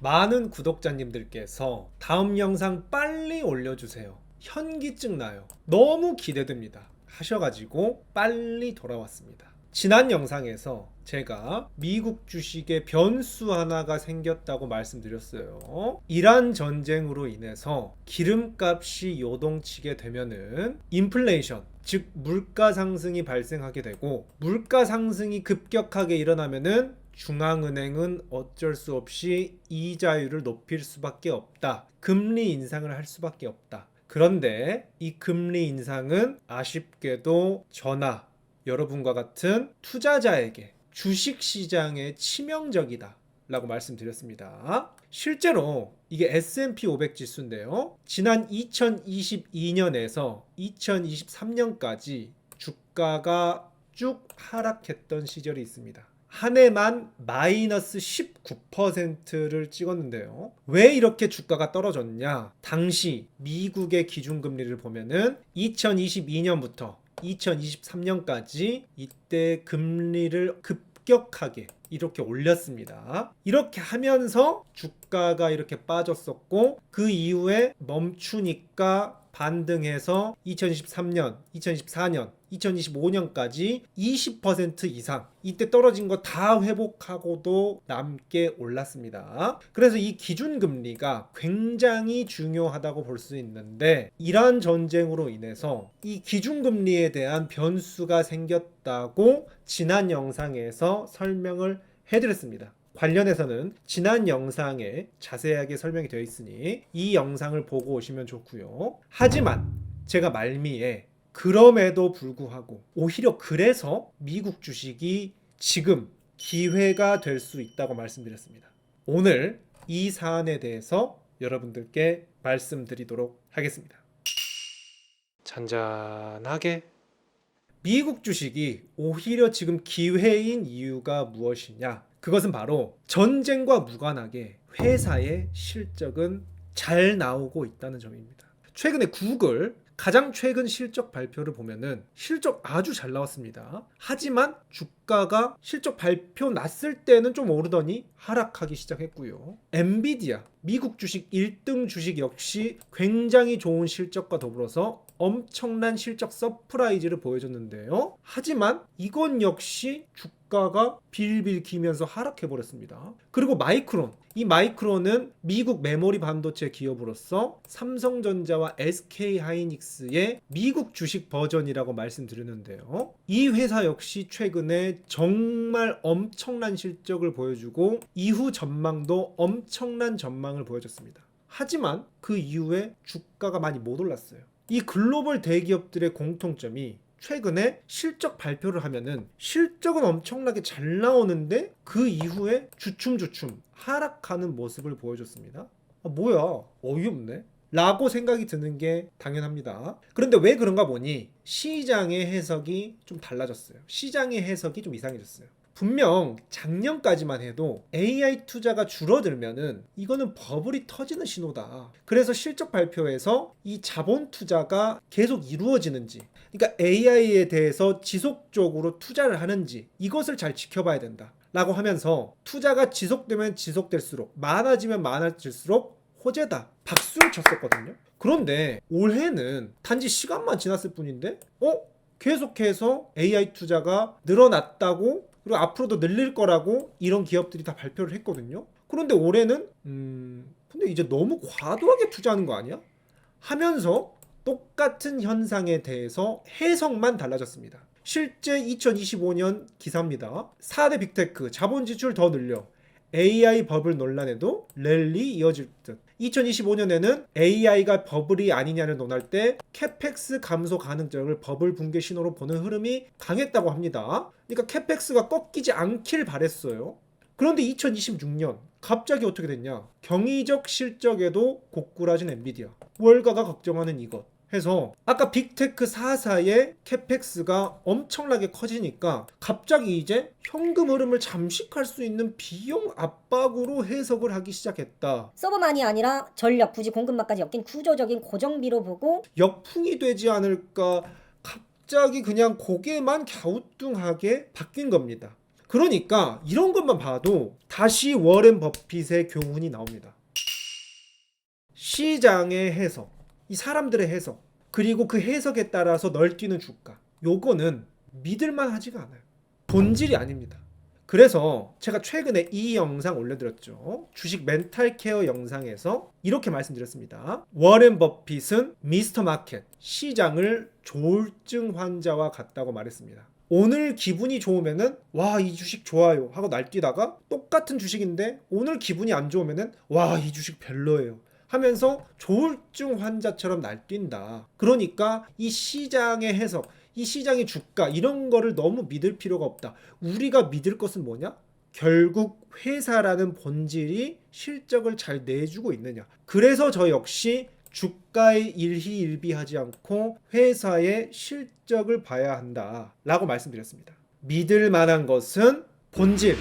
많은 구독자님들께서 다음 영상 빨리 올려주세요. 현기증 나요. 너무 기대됩니다. 하셔가지고 빨리 돌아왔습니다. 지난 영상에서 제가 미국 주식에 변수 하나가 생겼다고 말씀드렸어요. 이란 전쟁으로 인해서 기름값이 요동치게 되면은 인플레이션, 즉 물가 상승이 발생하게 되고, 물가 상승이 급격하게 일어나면은 중앙은행은 어쩔 수 없이 이자율을 높일 수밖에 없다. 금리 인상을 할 수밖에 없다. 그런데 이 금리 인상은 아쉽게도 저나 여러분과 같은 투자자에게 주식시장에 치명적이다 라고 말씀드렸습니다. 실제로 이게 S&P 500 지수인데요. 지난 2022년에서 2023년까지 주가가 쭉 하락했던 시절이 있습니다. 한 해만 마이너스 19%를 찍었는데요. 왜 이렇게 주가가 떨어졌냐? 당시 미국의 기준금리를 보면은 2022년부터 2023년까지 이때 금리를 급격하게 이렇게 올렸습니다. 이렇게 하면서 주가가 이렇게 빠졌었고, 그 이후에 멈추니까 반등해서 2023년, 2024년, 2025년까지 20% 이상 이때 떨어진 거 다 회복하고도 남게 올랐습니다. 그래서 이 기준금리가 굉장히 중요하다고 볼 수 있는데, 이란 전쟁으로 인해서 이 기준금리에 대한 변수가 생겼다고 지난 영상에서 설명을 해드렸습니다. 관련해서는 지난 영상에 자세하게 설명이 되어 있으니 이 영상을 보고 오시면 좋고요. 하지만 제가 말미에 그럼에도 불구하고 오히려 그래서 미국 주식이 지금 기회가 될 수 있다고 말씀드렸습니다. 오늘 이 사안에 대해서 여러분들께 말씀드리도록 하겠습니다. 잔잔하게. 미국 주식이 오히려 지금 기회인 이유가 무엇이냐? 그것은 바로 전쟁과 무관하게 회사의 실적은 잘 나오고 있다는 점입니다. 최근에 구글 가장 최근 실적 발표를 보면은 실적 아주 잘 나왔습니다. 하지만 주가가 실적 발표 났을 때는 좀 오르더니 하락하기 시작했고요. 엔비디아, 미국 주식 1등 주식 역시 굉장히 좋은 실적과 더불어서 엄청난 실적 서프라이즈를 보여줬는데요. 하지만 이건 역시 주가가 빌빌 기면서 하락해버렸습니다. 그리고 마이크론, 이 마이크론은 미국 메모리 반도체 기업으로서 삼성전자와 SK하이닉스의 미국 주식 버전이라고 말씀드렸는데요. 이 회사 역시 최근에 정말 엄청난 실적을 보여주고 이후 전망도 엄청난 전망을 보여줬습니다. 하지만 그 이후에 주가가 많이 못 올랐어요. 이 글로벌 대기업들의 공통점이 최근에 실적 발표를 하면은 실적은 엄청나게 잘 나오는데 그 이후에 주춤주춤 하락하는 모습을 보여줬습니다. 뭐야, 어이없네 라고 생각이 드는 게 당연합니다. 그런데 왜 그런가 보니 시장의 해석이 좀 달라졌어요. 시장의 해석이 좀 이상해졌어요. 분명 작년까지만 해도 AI 투자가 줄어들면은 이거는 버블이 터지는 신호다. 그래서 실적 발표에서 이 자본 투자가 계속 이루어지는지, 그러니까 AI에 대해서 지속적으로 투자를 하는지 이것을 잘 지켜봐야 된다 라고 하면서, 투자가 지속되면 지속될수록 많아지면 많아질수록 호재다 박수를 쳤었거든요. 그런데 올해는 단지 시간만 지났을 뿐인데 계속해서 AI 투자가 늘어났다고, 그리고 앞으로도 늘릴 거라고 이런 기업들이 다 발표를 했거든요. 그런데 올해는 근데 이제 너무 과도하게 투자하는 거 아니야? 하면서 똑같은 현상에 대해서 해석만 달라졌습니다. 실제 2025년 기사입니다. 4대 빅테크 자본 지출 더 늘려, AI 버블 논란에도 랠리 이어질 듯. 2025년에는 AI가 버블이 아니냐를 논할 때 캐펙스 감소 가능성을 버블 붕괴 신호로 보는 흐름이 강했다고 합니다. 그러니까 캐펙스가 꺾이지 않길 바랬어요. 그런데 2026년 갑자기 어떻게 됐냐? 경이적 실적에도 고꾸라진 엔비디아, 월가가 걱정하는 이것 해서 아까 빅테크 4사의 캐펙스가 엄청나게 커지니까 갑자기 이제 현금 흐름을 잠식할 수 있는 비용 압박으로 해석을 하기 시작했다. 서버만이 아니라 전력, 부지 공급망까지 엮인 구조적인 고정비로 보고 역풍이 되지 않을까, 갑자기 그냥 고개만 갸우뚱하게 바뀐 겁니다. 그러니까 이런 것만 봐도 다시 워렌 버핏의 교훈이 나옵니다. 시장의 해석, 이 사람들의 해석, 그리고 그 해석에 따라서 널뛰는 주가, 요거는 믿을만 하지가 않아요. 본질이 아닙니다. 그래서 제가 최근에 이 영상 올려드렸죠. 주식 멘탈 케어 영상에서 이렇게 말씀드렸습니다. 워렌 버핏은 미스터 마켓, 시장을 조울증 환자와 같다고 말했습니다. 오늘 기분이 좋으면은 와, 이 주식 좋아요 하고 날뛰다가 똑같은 주식인데 오늘 기분이 안 좋으면은 와, 이 주식 별로예요 하면서 조울증 환자처럼 날뛴다. 그러니까 이 시장의 해석, 이 시장의 주가, 이런 거를 너무 믿을 필요가 없다. 우리가 믿을 것은 뭐냐? 결국 회사라는 본질이 실적을 잘 내주고 있느냐. 그래서 저 역시 주가에 일희일비하지 않고 회사의 실적을 봐야 한다 라고 말씀드렸습니다. 믿을 만한 것은 본질,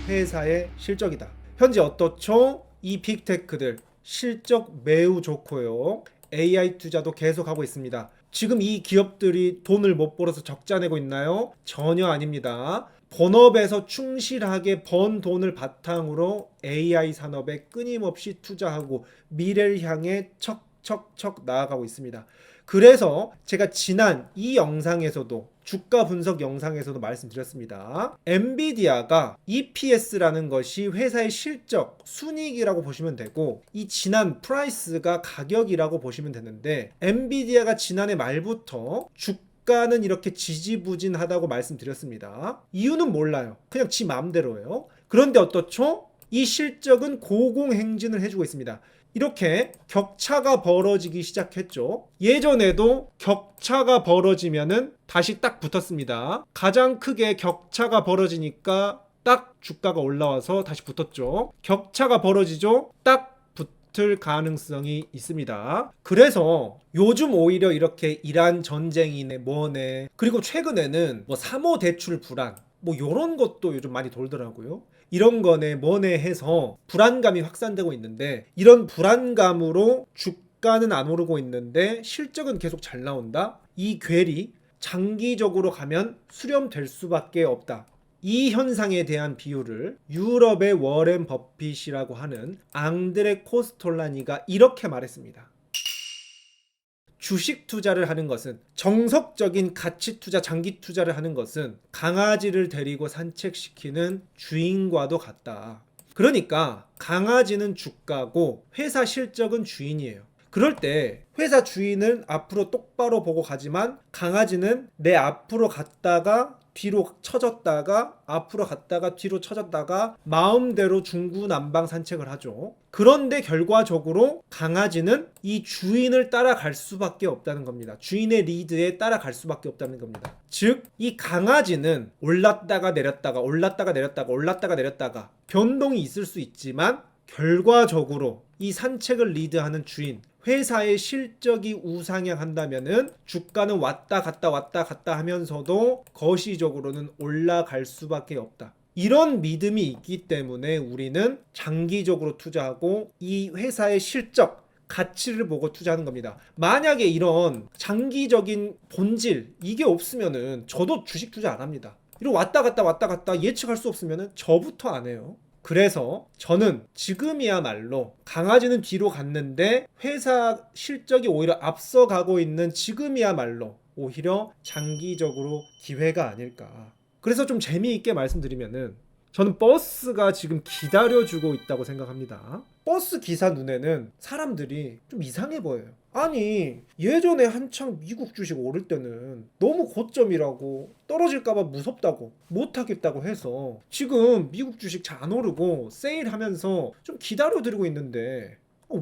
회사의 실적이다. 현재 어떻죠? 이 빅테크들 실적 매우 좋고요. AI 투자도 계속하고 있습니다. 지금 이 기업들이 돈을 못 벌어서 적자 내고 있나요? 전혀 아닙니다. 본업에서 충실하게 번 돈을 바탕으로 AI 산업에 끊임없이 투자하고 미래를 향해 척척척 나아가고 있습니다. 그래서 제가 지난 이 영상에서도, 주가 분석 영상에서도 말씀드렸습니다. 엔비디아가 EPS라는 것이 회사의 실적, 순이익이라고 보시면 되고, 이 지난 프라이스가 가격이라고 보시면 되는데, 엔비디아가 지난해 말부터 주가는 이렇게 지지부진하다고 말씀드렸습니다. 이유는 몰라요. 그냥 지 마음대로예요. 그런데 어떻죠? 이 실적은 고공행진을 해주고 있습니다. 이렇게 격차가 벌어지기 시작했죠. 예전에도 격차가 벌어지면은 다시 딱 붙었습니다. 가장 크게 격차가 벌어지니까 딱 주가가 올라와서 다시 붙었죠. 격차가 벌어지죠. 딱 붙을 가능성이 있습니다. 그래서 요즘 오히려 이렇게 이란 전쟁이네 뭐네, 그리고 최근에는 뭐 사모 대출 불안, 뭐 요런 것도 요즘 많이 돌더라고요. 이런 거네 뭐네 해서 불안감이 확산되고 있는데, 이런 불안감으로 주가는 안 오르고 있는데 실적은 계속 잘 나온다? 이 괴리 장기적으로 가면 수렴될 수밖에 없다. 이 현상에 대한 비유를 유럽의 워렌 버핏이라고 하는 앙드레 코스톨라니가 이렇게 말했습니다. 주식 투자를 하는 것은, 정석적인 가치 투자, 장기 투자를 하는 것은 강아지를 데리고 산책시키는 주인과도 같다. 그러니까 강아지는 주가고 회사 실적은 주인이에요. 그럴 때 회사 주인은 앞으로 똑바로 보고 가지만 강아지는 내 앞으로 갔다가 뒤로 처졌다가 앞으로 갔다가 뒤로 처졌다가 마음대로 중구난방 산책을 하죠. 그런데 결과적으로 강아지는 이 주인을 따라갈 수밖에 없다는 겁니다. 주인의 리드에 따라갈 수밖에 없다는 겁니다. 즉, 이 강아지는 올랐다가 내렸다가 올랐다가 내렸다가 올랐다가 내렸다가 변동이 있을 수 있지만, 결과적으로 이 산책을 리드하는 주인, 회사의 실적이 우상향한다면은 주가는 왔다 갔다 하면서도 거시적으로는 올라갈 수밖에 없다. 이런 믿음이 있기 때문에 우리는 장기적으로 투자하고 이 회사의 실적, 가치를 보고 투자하는 겁니다. 만약에 이런 장기적인 본질, 이게 없으면은 저도 주식 투자 안 합니다. 이런 왔다 갔다 예측할 수 없으면은 저부터 안 해요. 그래서 저는 지금이야말로 강아지는 뒤로 갔는데 회사 실적이 오히려 앞서가고 있는 지금이야말로 오히려 장기적으로 기회가 아닐까. 그래서 좀 재미있게 말씀드리면은, 저는 버스가 지금 기다려주고 있다고 생각합니다. 버스 기사 눈에는 사람들이 좀 이상해 보여요. 아니, 예전에 한창 미국 주식 오를 때는 너무 고점이라고, 떨어질까봐 무섭다고, 못하겠다고 해서 지금 미국 주식 잘 안 오르고 세일하면서 좀 기다려드리고 있는데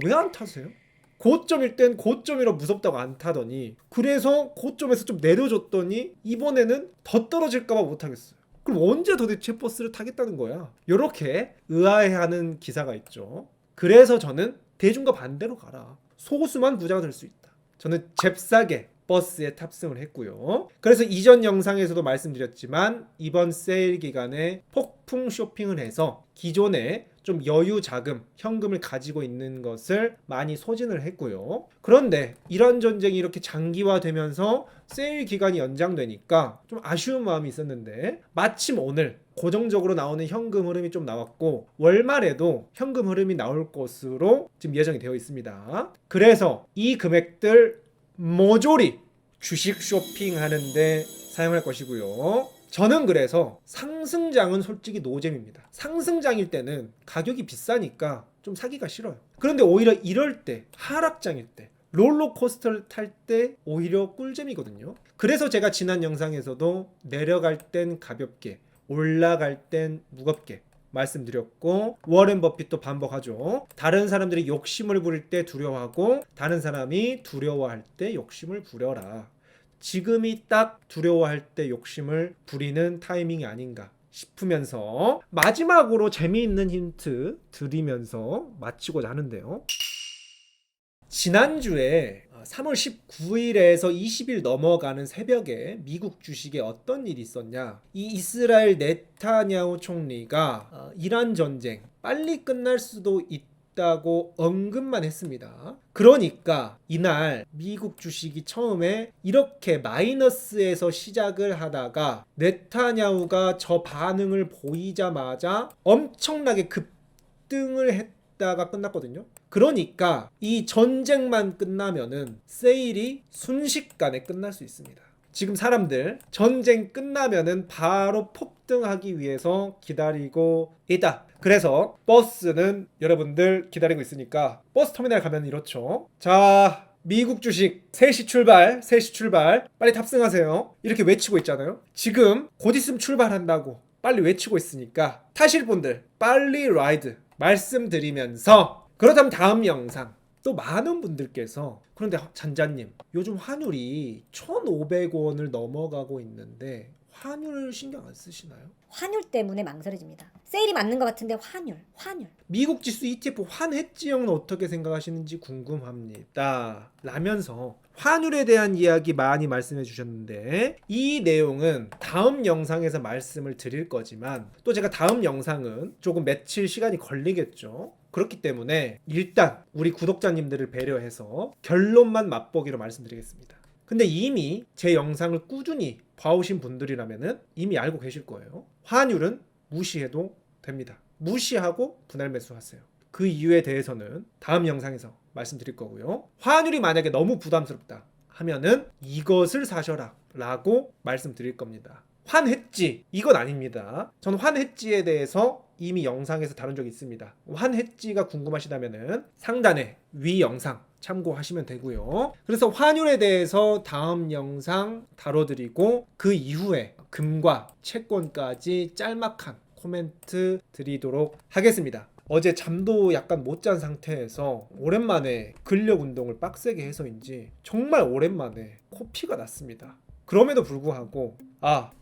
왜 안 타세요? 고점일 땐 고점이라 무섭다고 안 타더니, 그래서 고점에서 좀 내려줬더니 이번에는 더 떨어질까봐 못하겠어요. 그럼 언제 도대체 버스를 타겠다는 거야? 이렇게 의아해하는 기사가 있죠. 그래서 저는 대중과 반대로 가라. 소수만 부자가 될 수 있다. 저는 잽싸게 버스에 탑승을 했고요. 그래서 이전 영상에서도 말씀드렸지만 이번 세일 기간에 폭풍 쇼핑을 해서 기존에 좀 여유 자금, 현금을 가지고 있는 것을 많이 소진을 했고요. 그런데 이런 전쟁이 이렇게 장기화되면서 세일 기간이 연장되니까 좀 아쉬운 마음이 있었는데 마침 오늘 고정적으로 나오는 현금 흐름이 좀 나왔고 월말에도 현금 흐름이 나올 것으로 지금 예정이 되어 있습니다. 그래서 이 금액들 모조리 주식 쇼핑하는데 사용할 것이고요. 저는 그래서 상승장은 솔직히 노잼입니다. 상승장일 때는 가격이 비싸니까 좀 사기가 싫어요. 그런데 오히려 이럴 때, 하락장일 때, 롤러코스터를 탈 때 오히려 꿀잼이거든요. 그래서 제가 지난 영상에서도 내려갈 땐 가볍게, 올라갈 땐 무겁게 말씀드렸고, 워렌 버핏도 반복하죠. 다른 사람들이 욕심을 부릴 때 두려워하고 다른 사람이 두려워할 때 욕심을 부려라. 지금이 딱 두려워할 때 욕심을 부리는 타이밍이 아닌가 싶으면서 마지막으로 재미있는 힌트 드리면서 마치고자 하는데요. 지난주에 3월 19일에서 20일 넘어가는 새벽에 미국 주식에 어떤 일이 있었냐? 이 이스라엘 네타냐후 총리가 이란 전쟁 빨리 끝날 수도 있다고 언급만 했습니다. 그러니까 이날 미국 주식이 처음에 이렇게 마이너스에서 시작을 하다가 네타냐후가 저 반응을 보이자마자 엄청나게 급등을 했다가 끝났거든요. 그러니까 이 전쟁만 끝나면은 세일이 순식간에 끝날 수 있습니다. 지금 사람들 전쟁 끝나면은 바로 폭등하기 위해서 기다리고 있다. 그래서 버스는 여러분들 기다리고 있으니까 버스 터미널 가면 이렇죠. 자, 미국 주식 3시 출발 빨리 탑승하세요. 이렇게 외치고 있잖아요. 지금 곧 있으면 출발한다고 빨리 외치고 있으니까 타실 분들 빨리 라이드 말씀드리면서, 그렇다면 다음 영상 또 많은 분들께서 그런데 잔자님 요즘 환율이 1,500원을 넘어가고 있는데 환율 신경 안 쓰시나요? 환율 때문에 망설여집니다. 세일이 맞는 것 같은데 환율. 미국 지수 ETF 환해지형은 어떻게 생각하시는지 궁금합니다. 라면서 환율에 대한 이야기 많이 말씀해 주셨는데 이 내용은 다음 영상에서 말씀을 드릴 거지만 또 제가 다음 영상은 조금 며칠 시간이 걸리겠죠. 그렇기 때문에 일단 우리 구독자님들을 배려해서 결론만 맛보기로 말씀드리겠습니다. 근데 이미 제 영상을 꾸준히 봐오신 분들이라면 이미 알고 계실 거예요. 환율은 무시해도 됩니다. 무시하고 분할 매수하세요. 그 이유에 대해서는 다음 영상에서 말씀드릴 거고요. 환율이 만약에 너무 부담스럽다 하면은 이것을 사셔라 라고 말씀드릴 겁니다. 환해지 이건 아닙니다. 저는 환해지에 대해서 이미 영상에서 다룬 적이 있습니다. 환해지가 궁금하시다면은 상단에 위 영상 참고하시면 되고요. 그래서 환율에 대해서 다음 영상 다뤄드리고 그 이후에 금과 채권까지 짤막한 코멘트 드리도록 하겠습니다. 어제 잠도 약간 못 잔 상태에서 오랜만에 근력 운동을 빡세게 해서인지 정말 오랜만에 코피가 났습니다. 그럼에도 불구하고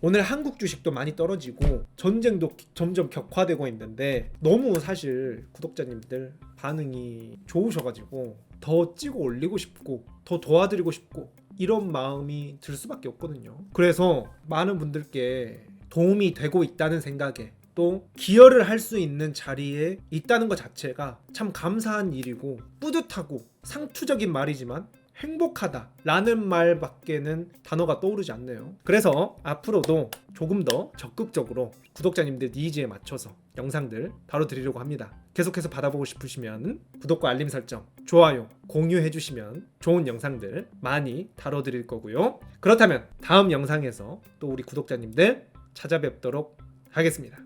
오늘 한국 주식도 많이 떨어지고 전쟁도 점점 격화되고 있는데 너무 사실 구독자님들 반응이 좋으셔가지고 더 찍어 올리고 싶고 더 도와드리고 싶고 이런 마음이 들 수밖에 없거든요. 그래서 많은 분들께 도움이 되고 있다는 생각에 또 기여를 할 수 있는 자리에 있다는 것 자체가 참 감사한 일이고 뿌듯하고 상투적인 말이지만 행복하다 라는 말밖에는 단어가 떠오르지 않네요. 그래서 앞으로도 조금 더 적극적으로 구독자님들 니즈에 맞춰서 영상들 다뤄드리려고 합니다. 계속해서 받아보고 싶으시면 구독과 알림 설정, 좋아요, 공유해 주시면 좋은 영상들 많이 다뤄드릴 거고요. 그렇다면 다음 영상에서 또 우리 구독자님들 찾아뵙도록 하겠습니다.